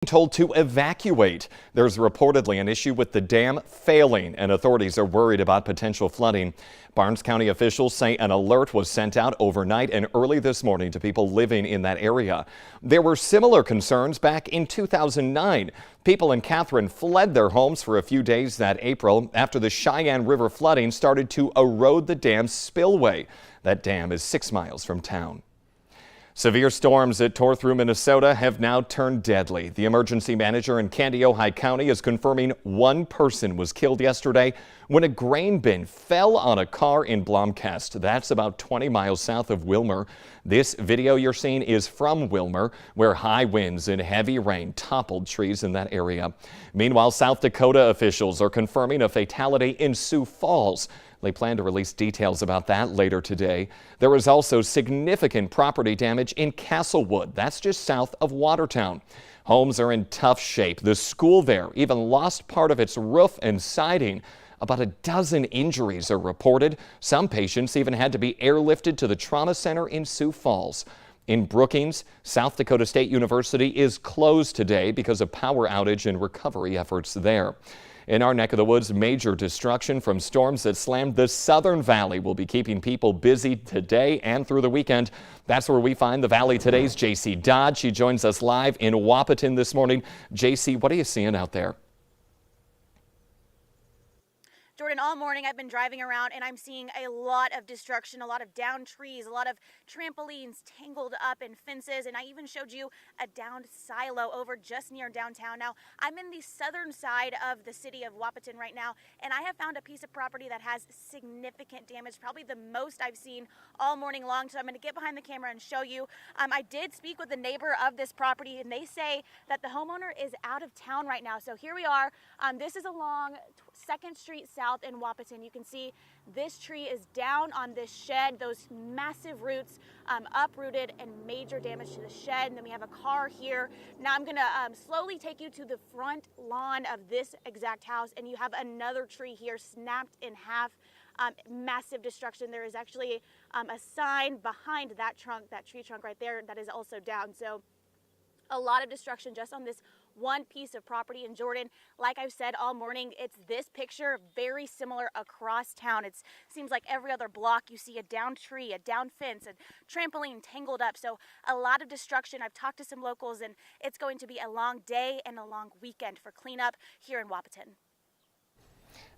Told to evacuate. There's reportedly an issue with the dam failing, and authorities are worried about potential flooding. Barnes County officials say an alert was sent out overnight and early this morning to people living in that area. There were similar concerns back in 2009. People in Catherine fled their homes for a few days that April after the Cheyenne River flooding started to erode the dam's spillway. That dam is 6 miles from town. Severe storms that tore through Minnesota have now turned deadly. The emergency manager in Kandiyohi County is confirming one person was killed yesterday when a grain bin fell on a car in Blomkast. That's about 20 miles south of Willmar. This video you're seeing is from Willmar, where high winds and heavy rain toppled trees in that area. Meanwhile, South Dakota officials are confirming a fatality in Sioux Falls. They plan to release details about that later today. There was also significant property damage in Castlewood. That's just south of Watertown. Homes are in tough shape. The school there even lost part of its roof and siding. About a dozen injuries are reported. Some patients even had to be airlifted to the trauma center in Sioux Falls. In Brookings, South Dakota State University is closed today because of power outage and recovery efforts there. In our neck of the woods, major destruction from storms that slammed the Southern Valley will be keeping people busy today and through the weekend. That's where we find the Valley Today's J.C. Dodd. She joins us live in Wahpeton this morning. J.C., what are you seeing out there? Jordan, all morning I've been driving around and I'm seeing a lot of destruction, a lot of downed trees, a lot of trampolines tangled up in fences, and I even showed you a downed silo over just near downtown. Now, I'm in the southern side of the city of Wahpeton right now, and I have found a piece of property that has significant damage, probably the most I've seen all morning long, so I'm going to get behind the camera and show you. I did speak with the neighbor of this property, and they say that the homeowner is out of town right now. So here we are. This is along 2nd Street South in Wahpeton. You can see this tree is down on this shed, those massive roots uprooted and major damage to the shed. And then we have a car here. Now I'm gonna slowly take you to the front lawn of this exact house, and you have another tree here snapped in half. Massive destruction. There is actually a sign behind that trunk, that tree trunk right there, that is also down. So a lot of destruction just on this one piece of property in Jordan. Like I've said all morning, it's this picture very similar across town. It seems like every other block you see a downed tree, a downed fence, a trampoline tangled up. So a lot of destruction. I've talked to some locals, and it's going to be a long day and a long weekend for cleanup here in Wahpeton.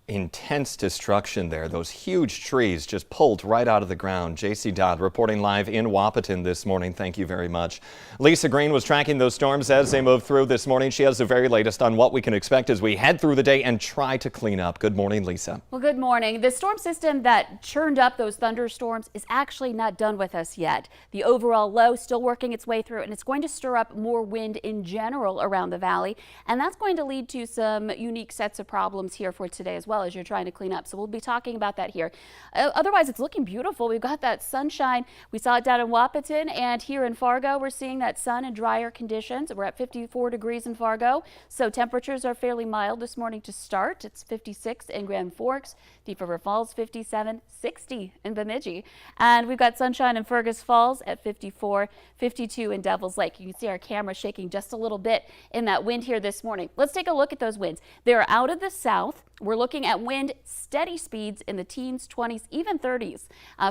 Intense destruction there. Those huge trees just pulled right out of the ground. J.C. Dodd reporting live in Wahpeton this morning. Thank you very much. Lisa Green was tracking those storms as they move through this morning. She has the very latest on what we can expect as we head through the day and try to clean up. Good morning, Lisa. Well, good morning. The storm system that churned up those thunderstorms is actually not done with us yet. The overall low still working its way through, and it's going to stir up more wind in general around the valley, and that's going to lead to some unique sets of problems here for today as well as you're trying to clean up. So we'll be talking about that here. Otherwise, it's looking beautiful. We've got that sunshine. We saw it down in Wahpeton, and here in Fargo, we're seeing that sun and drier conditions. We're at 54 degrees in Fargo, so temperatures are fairly mild this morning to start. It's 56 in Grand Forks, Thief River Falls 57, 60 in Bemidji, and we've got sunshine in Fergus Falls at 54, 52 in Devil's Lake. You can see our camera shaking just a little bit in that wind here this morning. Let's take a look at those winds. They're out of the south. We're looking at wind steady speeds in the teens, 20s, even 30s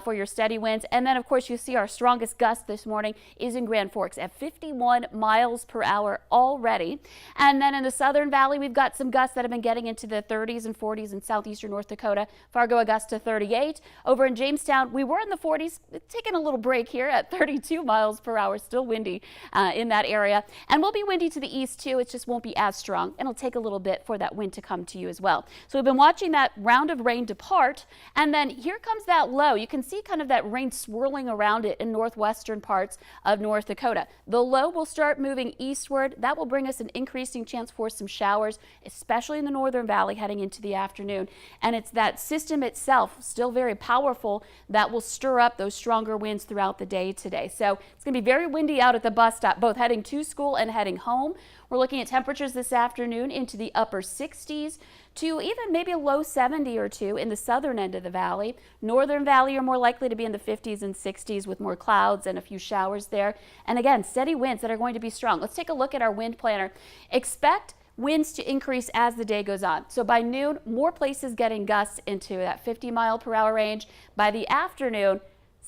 for your steady winds. And then, of course, you see our strongest gust this morning is in Grand Forks at 51 miles per hour already. And then in the Southern Valley, we've got some gusts that have been getting into the 30s and 40s in southeastern North Dakota. Fargo, a gust to 38. Over in Jamestown, we were in the 40s, taking a little break here at 32 miles per hour. Still windy in that area. And we'll be windy to the east, too. It just won't be as strong. It'll take a little bit for that wind to come to you as well. So we've been watching that round of rain depart, and then here comes that low. You can see kind of that rain swirling around it in northwestern parts of North Dakota. The low will start moving eastward. That will bring us an increasing chance for some showers, especially in the Northern Valley heading into the afternoon. And it's that system itself, still very powerful, that will stir up those stronger winds throughout the day today. So it's going to be very windy out at the bus stop, both heading to school and heading home. We're looking at temperatures this afternoon into the upper 60s to even maybe be a low 70 or 2 in the southern end of the valley. Northern valley are more likely to be in the 50s and 60s with more clouds and a few showers there. And again, steady winds that are going to be strong. Let's take a look at our wind planner. Expect winds to increase as the day goes on. So by noon, more places getting gusts into that 50-mile-per-hour range. By the afternoon,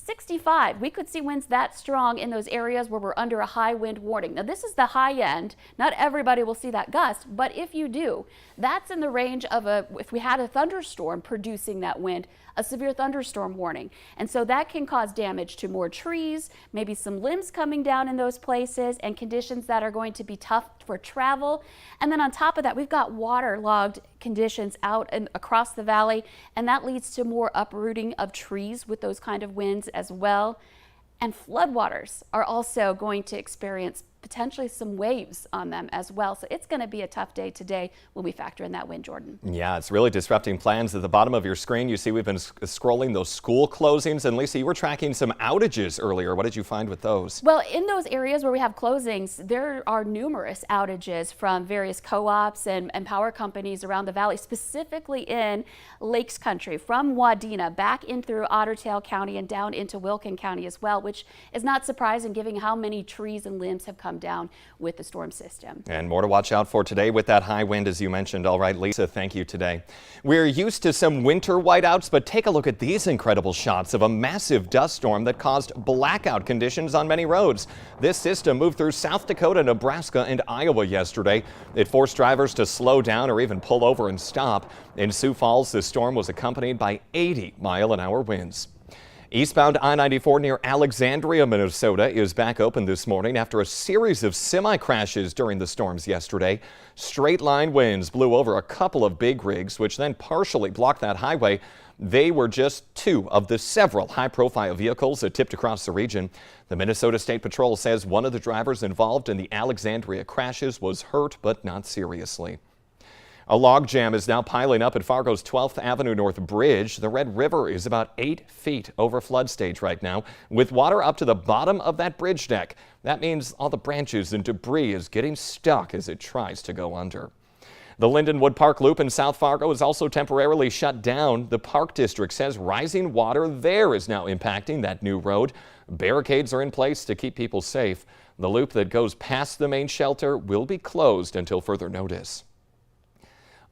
65. We could see winds that strong in those areas where we're under a high wind warning. Now this is the high end. Not everybody will see that gust, but if you do, that's in the range of if we had a thunderstorm producing that wind, a severe thunderstorm warning. And so that can cause damage to more trees, maybe some limbs coming down in those places, and conditions that are going to be tough for travel. And then on top of that, we've got waterlogged conditions out and across the valley, and that leads to more uprooting of trees with those kind of winds as well. And floodwaters are also going to experience potentially some waves on them as well. So it's going to be a tough day today when we factor in that wind, Jordan. Yeah, it's really disrupting plans. At the bottom of your screen, you see we've been scrolling those school closings. And Lisa, you were tracking some outages earlier. What did you find with those? Well, in those areas where we have closings, there are numerous outages from various co-ops and power companies around the valley, specifically in Lakes Country, from Wadena back in through Otter Tail County and down into Wilkin County as well, which is not surprising given how many trees and limbs have come down with the storm system. And more to watch out for today with that high wind, as you mentioned. All right, Lisa, thank you today. We're used to some winter whiteouts, but take a look at these incredible shots of a massive dust storm that caused blackout conditions on many roads. This system moved through South Dakota, Nebraska, and Iowa yesterday. It forced drivers to slow down or even pull over and stop. In Sioux Falls, the storm was accompanied by 80-mile-an-hour winds. Eastbound I-94 near Alexandria, Minnesota is back open this morning after a series of semi-crashes during the storms yesterday. Straight line winds blew over a couple of big rigs, which then partially blocked that highway. They were just two of the several high-profile vehicles that tipped across the region. The Minnesota State Patrol says one of the drivers involved in the Alexandria crashes was hurt, but not seriously. A log jam is now piling up at Fargo's 12th Avenue North Bridge. The Red River is about 8 feet over flood stage right now, with water up to the bottom of that bridge deck. That means all the branches and debris is getting stuck as it tries to go under. The Lindenwood Park Loop in South Fargo is also temporarily shut down. The Park District says rising water there is now impacting that new road. Barricades are in place to keep people safe. The loop that goes past the main shelter will be closed until further notice.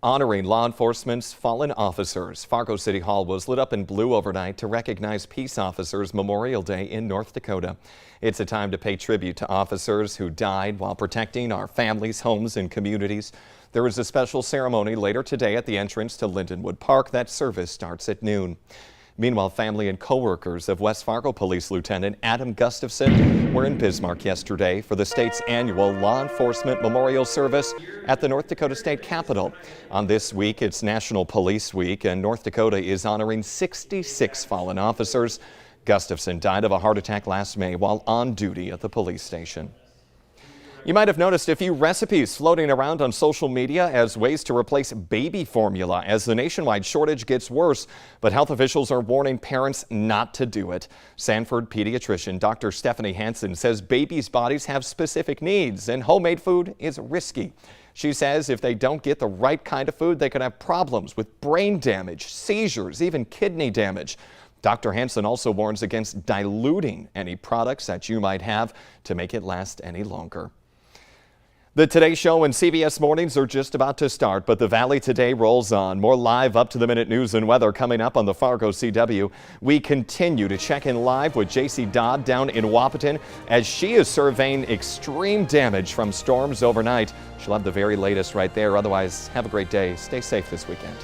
Honoring law enforcement's fallen officers. Fargo City Hall was lit up in blue overnight to recognize Peace Officers Memorial Day in North Dakota. It's a time to pay tribute to officers who died while protecting our families, homes, and communities. There is a special ceremony later today at the entrance to Lindenwood Park. That service starts at noon. Meanwhile, family and co-workers of West Fargo Police Lieutenant Adam Gustafson were in Bismarck yesterday for the state's annual Law Enforcement Memorial Service at the North Dakota State Capitol. On this week, it's National Police Week, and North Dakota is honoring 66 fallen officers. Gustafson died of a heart attack last May while on duty at the police station. You might have noticed a few recipes floating around on social media as ways to replace baby formula as the nationwide shortage gets worse, but health officials are warning parents not to do it. Sanford pediatrician Dr. Stephanie Hansen says babies' bodies have specific needs and homemade food is risky. She says if they don't get the right kind of food, they could have problems with brain damage, seizures, even kidney damage. Dr. Hansen also warns against diluting any products that you might have to make it last any longer. The Today Show and CBS Mornings are just about to start, but the Valley Today rolls on. More live up-to-the-minute news and weather coming up on the Fargo CW. We continue to check in live with JC Dodd down in Wahpeton as she is surveying extreme damage from storms overnight. She'll have the very latest right there. Otherwise, have a great day. Stay safe this weekend.